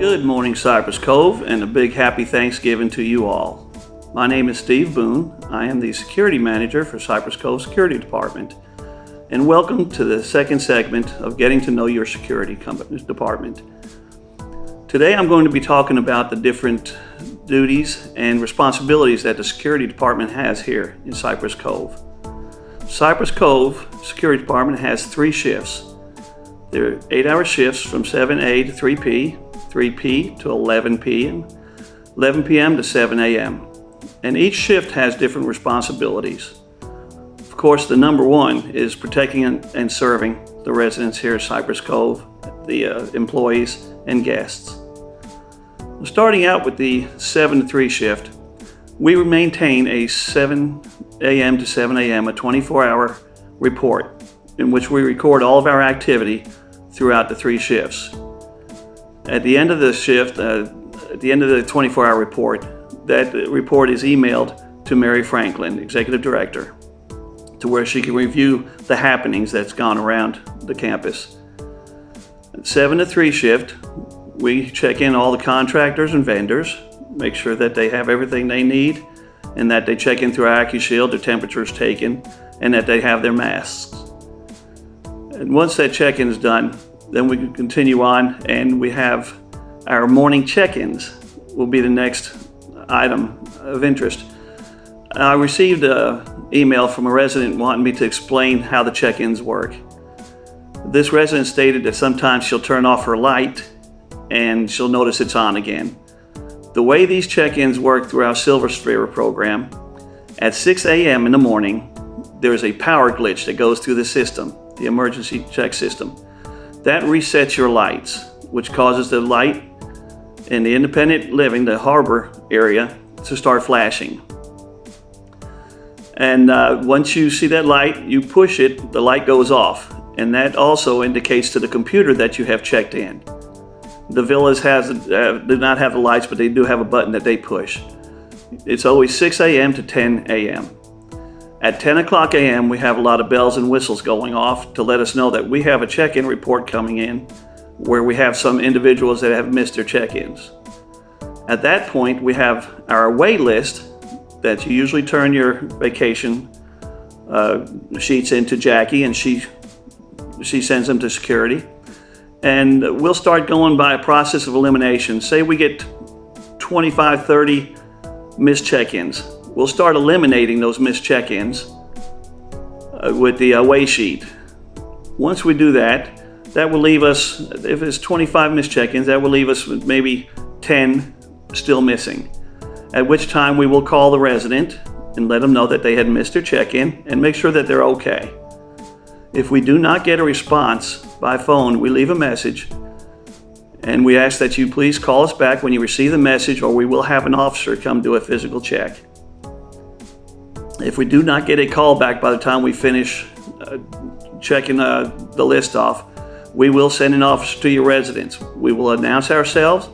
Good morning, Cypress Cove, and a big happy Thanksgiving to you all. My name is Steve Boone. I am the Security Manager for Cypress Cove Security Department. And welcome to the second segment of Getting to Know Your Security Department. Today I'm going to be talking about the different duties and responsibilities that the Security Department has here in Cypress Cove. Cypress Cove Security Department has 3 shifts. They're 8-hour shifts from 7 A to 3 P, 3 P to 11 P, and 11 PM to 7 AM. And each shift has different responsibilities. Of course, the number one is protecting and serving the residents here at Cypress Cove, the employees and guests. Starting out with the 7 to 3 shift, we maintain a 7 AM to 7 AM, a 24-hour report in which we record all of our activity throughout the 3 shifts. At the end of the shift, at the end of the 24-hour report, that report is emailed to Mary Franklin, Executive Director, to where she can review the happenings that's gone around the campus. At 7 to 3 shift, we check in all the contractors and vendors, make sure that they have everything they need, and that they check in through our AccuShield, their temperature's taken, and that they have their masks. And once that check-in is done, then we can continue on, and we have our morning check-ins will be the next item of interest. I received an email from a resident wanting me to explain how the check-ins work. This resident stated that sometimes she'll turn off her light and she'll notice it's on again. The way these check-ins work through our Silver Sphere program, at 6 AM in the morning, there's a power glitch that goes through the system, the emergency check system. That resets your lights, which causes the light in the independent living, the harbor area, to start flashing. And once you see that light, you push it, the light goes off. And that also indicates to the computer that you have checked in. The villas do not have the lights, but they do have a button that they push. It's always 6 AM to 10 AM. At 10 o'clock AM, we have a lot of bells and whistles going off to let us know that we have a check-in report coming in where we have some individuals that have missed their check-ins. At that point, we have our away list that you usually turn your vacation sheets into Jackie, and she sends them to security. And we'll start going by a process of elimination. Say we get 25, 30 missed check-ins. We'll start eliminating those missed check-ins with the away sheet. Once we do that, that will leave us, if it's 25 missed check-ins, that will leave us with maybe 10 still missing. At which time we will call the resident and let them know that they had missed their check-in and make sure that they're okay. If we do not get a response by phone, we leave a message and we ask that you please call us back when you receive the message, or we will have an officer come do a physical check. If we do not get a call back by the time we finish checking the list off, we will send an officer to your residence. We will announce ourselves,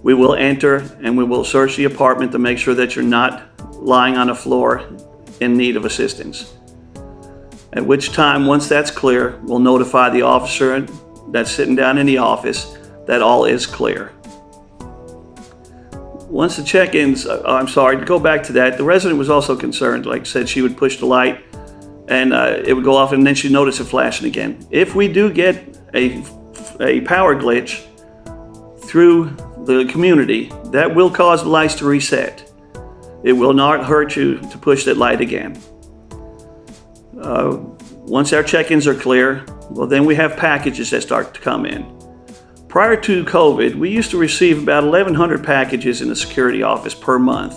we will enter, and we will search the apartment to make sure that you're not lying on the floor in need of assistance. At which time, once that's clear, we'll notify the officer that's sitting down in the office that all is clear. Once the check-ins, to go back to that, the resident was also concerned. Like I said, she would push the light and it would go off, and then she'd notice it flashing again. If we do get a power glitch through the community, that will cause the lights to reset. It will not hurt you to push that light again. Once our check-ins are clear, well, then we have packages that start to come in. Prior to COVID, we used to receive about 1,100 packages in the security office per month.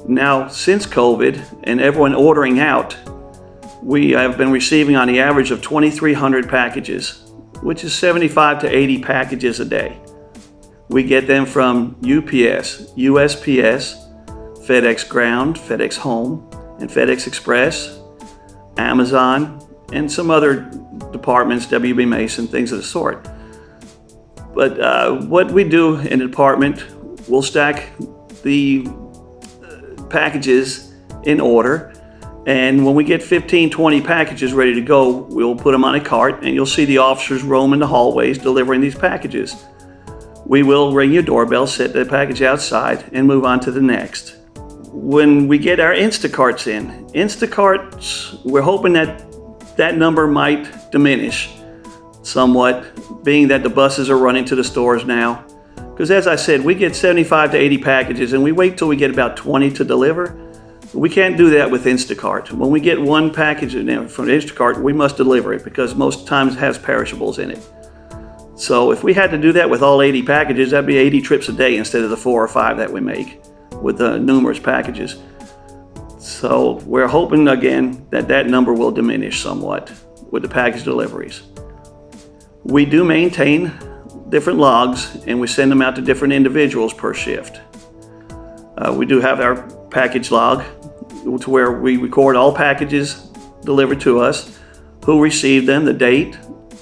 Now, since COVID and everyone ordering out, we have been receiving on the average of 2,300 packages, which is 75 to 80 packages a day. We get them from UPS, USPS, FedEx Ground, FedEx Home, and FedEx Express, Amazon, and some other departments, WB Mason, things of the sort. But what we do in the department, we'll stack the packages in order, and when we get 15, 20 packages ready to go, we'll put them on a cart, and you'll see the officers roaming the hallways delivering these packages. we will ring your doorbell, set the package outside, and move on to the next. When we get our Instacarts in, Instacarts, we're hoping that number might diminish somewhat, being that the buses are running to the stores now. Because as I said, we get 75 to 80 packages and we wait till we get about 20 to deliver. We can't do that with Instacart. When we get one package from Instacart, we must deliver it because most times it has perishables in it. So if we had to do that with all 80 packages, that'd be 80 trips a day instead of the 4 or 5 that we make with the numerous packages. So we're hoping again that number will diminish somewhat with the package deliveries. We do maintain different logs and we send them out to different individuals per shift. We do have our package log to where we record all packages delivered to us, who received them, the date,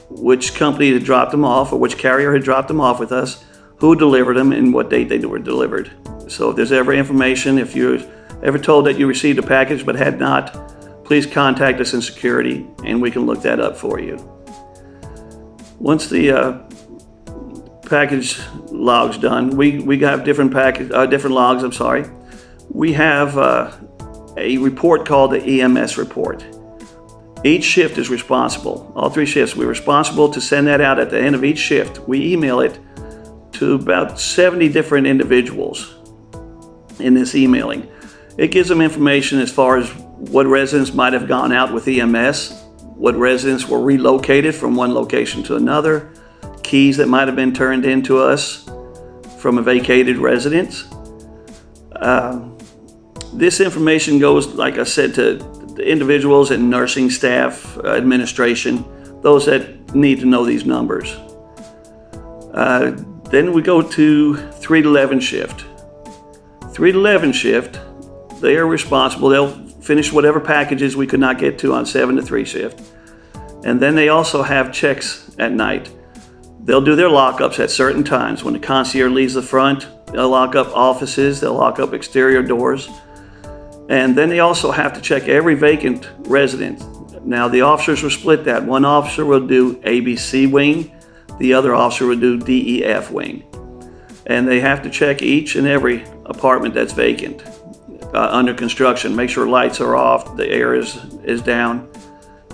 which company had dropped them off or which carrier had dropped them off with us, who delivered them, and what date they were delivered. So if there's ever information, if you're ever told that you received a package but had not, please contact us in security and we can look that up for you. Once the package log's done, we have different logs. We have a report called the EMS report. Each shift is responsible. All 3 shifts, we're responsible to send that out at the end of each shift. We email it to about 70 different individuals in this emailing. It gives them information as far as what residents might have gone out with EMS, what residents were relocated from one location to another, keys that might have been turned in to us from a vacated residence. This information goes, like I said, to the individuals and nursing staff, administration, those that need to know these numbers. Then we go to 3 to 11 shift. 3 to 11 shift, they are responsible. They'll finish whatever packages we could not get to on 7 to 3 shift. And then they also have checks at night. They'll do their lockups at certain times. When the concierge leaves the front, they'll lock up offices, they'll lock up exterior doors. And then they also have to check every vacant resident. Now the officers will split that. One officer will do ABC wing, the other officer will do DEF wing. And they have to check each and every apartment that's vacant, under construction. Make sure lights are off, the air is down,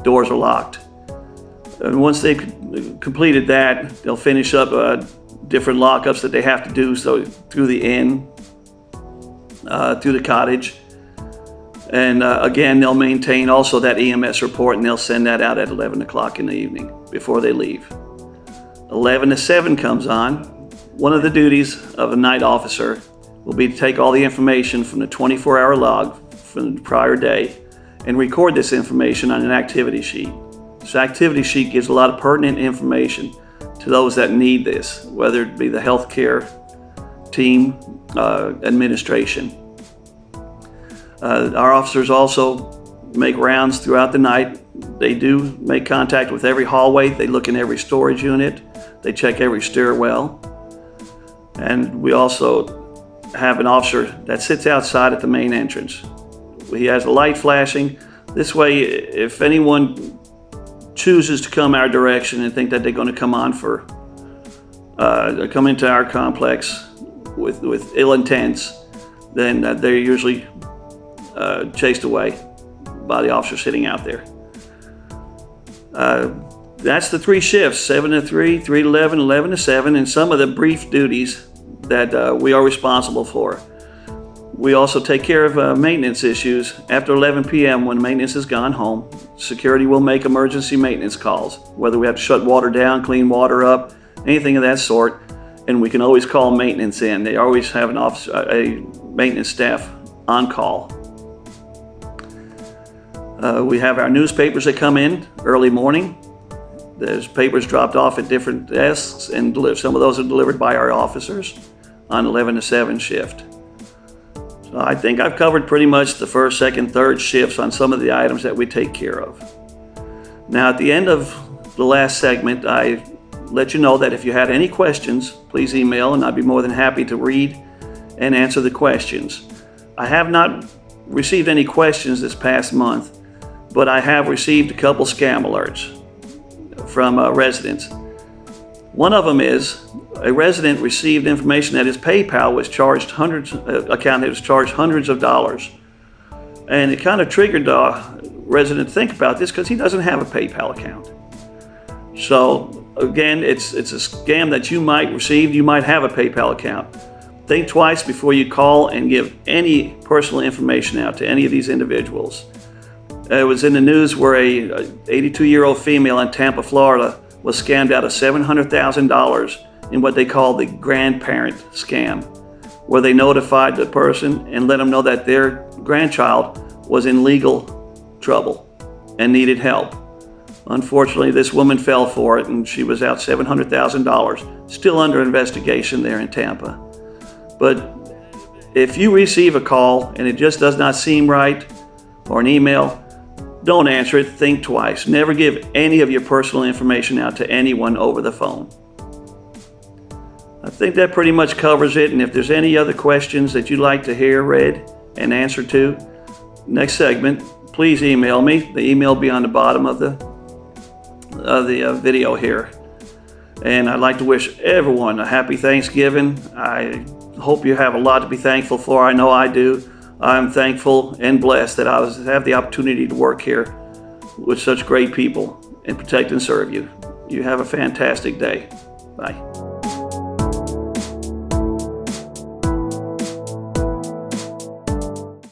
doors are locked. And once they've completed that, they'll finish up different lockups that they have to do, so through the inn, through the cottage. And again, they'll maintain also that EMS report and they'll send that out at 11 o'clock in the evening before they leave. 11 to 7 comes on. One of the duties of a night officer will be to take all the information from the 24-hour log from the prior day and record this information on an activity sheet. This activity sheet gives a lot of pertinent information to those that need this, whether it be the healthcare team, administration. Our officers also make rounds throughout the night. They do make contact with every hallway. They look in every storage unit. They check every stairwell. And we also have an officer that sits outside at the main entrance. He has a light flashing. This way, if anyone chooses to come our direction and think that they're going to come on come into our complex with ill intents, then they're usually chased away by the officer sitting out there. That's the 3 shifts, 7 to 3, 3 to 11, 11 to 7, and some of the brief duties that we are responsible for. We also take care of maintenance issues. After 11 p.m. when maintenance has gone home, security will make emergency maintenance calls, whether we have to shut water down, clean water up, anything of that sort, and we can always call maintenance in. They always have a maintenance staff on call. We have our newspapers that come in early morning. There's papers dropped off at different desks, and some of those are delivered by our officers on 11 to 7 shift. So I think I've covered pretty much the first, second, third shifts on some of the items that we take care of. Now at the end of the last segment, I let you know that if you had any questions, please email and I'd be more than happy to read and answer the questions. I have not received any questions this past month, but I have received a couple scam alerts from residents. One of them is a resident received information that his PayPal was charged hundreds of dollars. And it kind of triggered the resident to think about this because he doesn't have a PayPal account. So again, it's a scam that you might receive. You might have a PayPal account. Think twice before you call and give any personal information out to any of these individuals. It was in the news where a 82-year-old female in Tampa, Florida was scammed out of $700,000 in what they call the grandparent scam, where they notified the person and let them know that their grandchild was in legal trouble and needed help. Unfortunately, this woman fell for it and she was out $700,000, still under investigation there in Tampa. But if you receive a call and it just does not seem right, or an email, don't answer it. Think twice. Never give any of your personal information out to anyone over the phone. I think that pretty much covers it. And if there's any other questions that you'd like to hear read and answered to, next segment, please email me. The email will be on the bottom of the video here. And I'd like to wish everyone a happy Thanksgiving. I hope you have a lot to be thankful for. I know I do. I'm thankful and blessed that I have the opportunity to work here with such great people and protect and serve you. You have a fantastic day. Bye.